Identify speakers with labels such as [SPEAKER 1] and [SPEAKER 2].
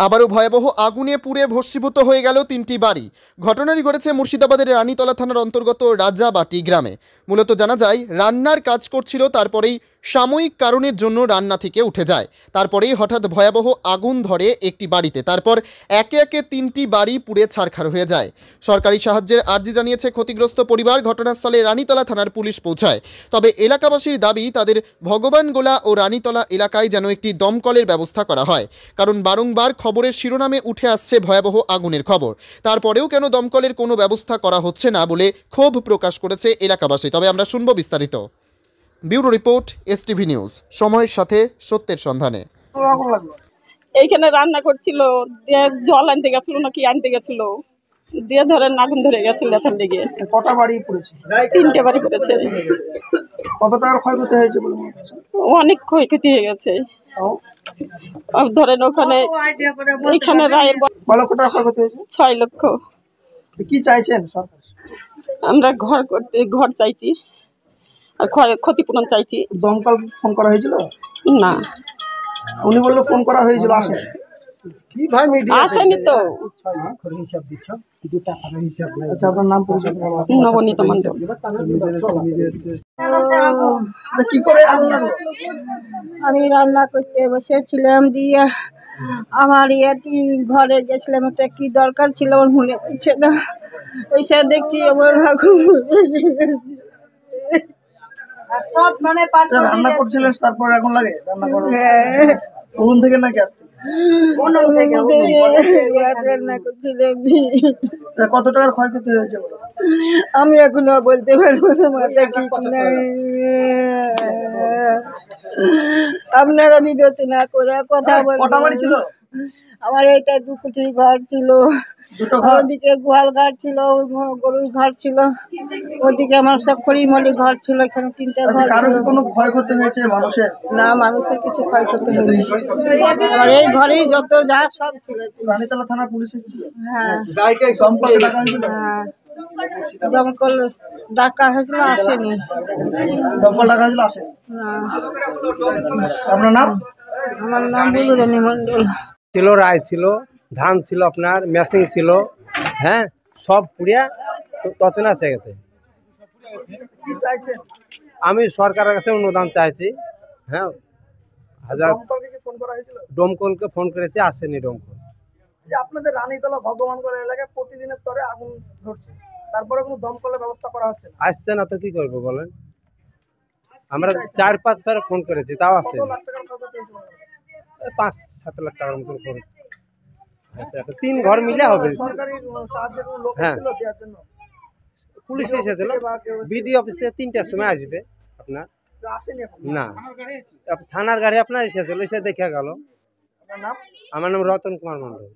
[SPEAKER 1] আবারও ভয়াবহ আগুনে পুড়ে ভস্মীভূত হয়ে গেল 3টি বাড়ি। ঘটনাটি ঘটেছে মুর্শিদাবাদের রানীতলা থানার অন্তর্গত রাজাবাটি গ্রামে। মূলত জানা যায় রান্নার কাজ করছিল, তারপরেই সাময়িক কারণের জন্য রান্না থেকে উঠে যায়। তারপরেই হঠাৎ ভয়াবহ আগুন ধরে একটি বাড়িতে। তারপর একে একে 3টি বাড়ি পুড়ে ছারখার হয়ে যায়। সরকারি সাহায্যের আর্জি জানিয়েছে ক্ষতিগ্রস্ত পরিবার। ঘটনাস্থলে রানীতলা থানার পুলিশ পৌঁছায়। তবে এলাকাবাসীর দাবি তাদের ভগবানগোলা ও রানীতলা এলাকায় যেন একটি দমকলের ব্যবস্থা করা হয়, কারণ বারংবার খবরের শিরোনামে উঠে আসছে ভয়াবহ আগুনের খবর। তারপরেও কেন দমকলের কোনো ব্যবস্থা করা হচ্ছে না বলে ক্ষোভ প্রকাশ করেছে এলাকাবাসী। তবে আমরা শুনবো বিস্তারিত। ব্যুরো রিপোর্ট, এসটিভি নিউজ, সময়ের সাথে সত্যের সন্ধানে।
[SPEAKER 2] এইখানে রান্না করছিল, দিয়ে জল আনতে গেছিল না কি আনতে গেছিল, দিয়ে ধরেন আগুন ধরে গেছিল। এখান থেকে
[SPEAKER 3] কটা বাড়ি পড়েছে?
[SPEAKER 2] 3টে বাড়ি পড়েছে।
[SPEAKER 3] কত টাকার ক্ষয়ক্ষতি হয়েছে বলে মনে হচ্ছে?
[SPEAKER 2] অনেক ক্ষয়ক্ষতি হয়ে গেছে। ধরেন ওখানে এখানে রায়ের
[SPEAKER 3] বলো কত টাকা ক্ষয়ক্ষতি হয়েছে?
[SPEAKER 2] 6 লক্ষ।
[SPEAKER 3] কি চাইছেন সরকার?
[SPEAKER 2] আমরা ঘর চাইছি আর ক্ষতিপূরণ চাইছি।
[SPEAKER 3] দমকল ফোন করা হয়েছিল?
[SPEAKER 2] না,
[SPEAKER 3] উনি বললো ফোন করা হয়েছিল, আসেন।
[SPEAKER 2] আসেনি তো।
[SPEAKER 3] আচ্ছা, আপনার নাম পরিচয়?
[SPEAKER 2] নবনীতা মণ্ডল।
[SPEAKER 3] কি করে আগুন লাগলো?
[SPEAKER 4] আমি রান্না করতে বসেছিলাম, দিয়ে আমার ঘরে গেছিলাম, একটা কি দরকার ছিল আমার মনে পড়ছে না। এসে দেখছি আমার সব মানে
[SPEAKER 3] রান্না করছিলেন, তারপর আগুন লাগে? রান্না করার উনুন থেকে না গ্যাস থেকে?
[SPEAKER 4] রান্না করছিলাম।
[SPEAKER 3] কত টাকার ক্ষয়ক্ষতি হয়েছে?
[SPEAKER 4] আমি এখনো বলতে পারবো না, মাথা ঠিক নাই। আপনারা বিবেচনা করে কথা বলবেন।
[SPEAKER 3] কটা বাড়ি ছিল?
[SPEAKER 4] আমার এইটা 2 কুঠির ঘর ছিল, ওদিকে গোয়াল ঘর ছিল, গরুর ঘর ছিল, ওদিকে আমার সব খড়িমলি ঘর ছিল। এখানে 3টা ঘর।
[SPEAKER 3] কারো কি কোনো ক্ষয়ক্ষতি হয়েছে মানুষের?
[SPEAKER 4] না, মানুষের কিছু ক্ষয়ক্ষতি হয়নি। আর এই ঘরেই যত যা সব ছিল।
[SPEAKER 3] রানীতলা থানা পুলিশ এসেছিল?
[SPEAKER 4] হ্যাঁ।
[SPEAKER 3] দমকল ডাকা হয়েছিল?
[SPEAKER 4] হ্যাঁ, দমকল ডাকা হয়েছিল, আসেনি।
[SPEAKER 3] দমকল ডাকা হয়েছিল, আসেনি।
[SPEAKER 4] না।
[SPEAKER 3] আপনার নাম?
[SPEAKER 4] আমার নাম বুলুরানী মণ্ডল।
[SPEAKER 5] ছিল রায় ছিল, ধান ছিল, আপনার মেশিন ছিল, হ্যাঁ, সব পুড়িয়া তছনছ হয়ে গেছে।
[SPEAKER 3] কি চাইছেন?
[SPEAKER 5] আমি সরকারের কাছে অনুদান চাইছি। হ্যাঁ,
[SPEAKER 3] দমকলকে ফোন করা হয়েছিল?
[SPEAKER 5] দমকলকে ফোন করেছি, আসেনি দমকল।
[SPEAKER 3] যে আপনাদের রানীতলা ভগবানগোলা এলাকায় প্রতিদিনের তরে আগুন ধরছে, তারপরে কোনো দমকলের ব্যবস্থা করা হচ্ছে না?
[SPEAKER 5] আসছে না তো কি করবো বলেন? আমরা 4-5 বার ফোন করেছি, তাও আসছে। 5-7 লাখ টাকার মতন খরচ। 3 ঘর মিলে হবে।
[SPEAKER 3] সরকারি সাহায্যের কোনো লোক
[SPEAKER 5] হ্যাঁ,
[SPEAKER 3] ছিল দেওয়ার জন্য?
[SPEAKER 5] পুলিশ এসেছিল, বিডি অফিস থেকে 3টার সময় আসবে। আপনার
[SPEAKER 3] আসেনি এখন?
[SPEAKER 5] না, থানার গাড়ি আপনার এসেছিল, এসে দেখে গেল।
[SPEAKER 3] আপনার নাম?
[SPEAKER 5] আমার নাম রতন কুমার মণ্ডল।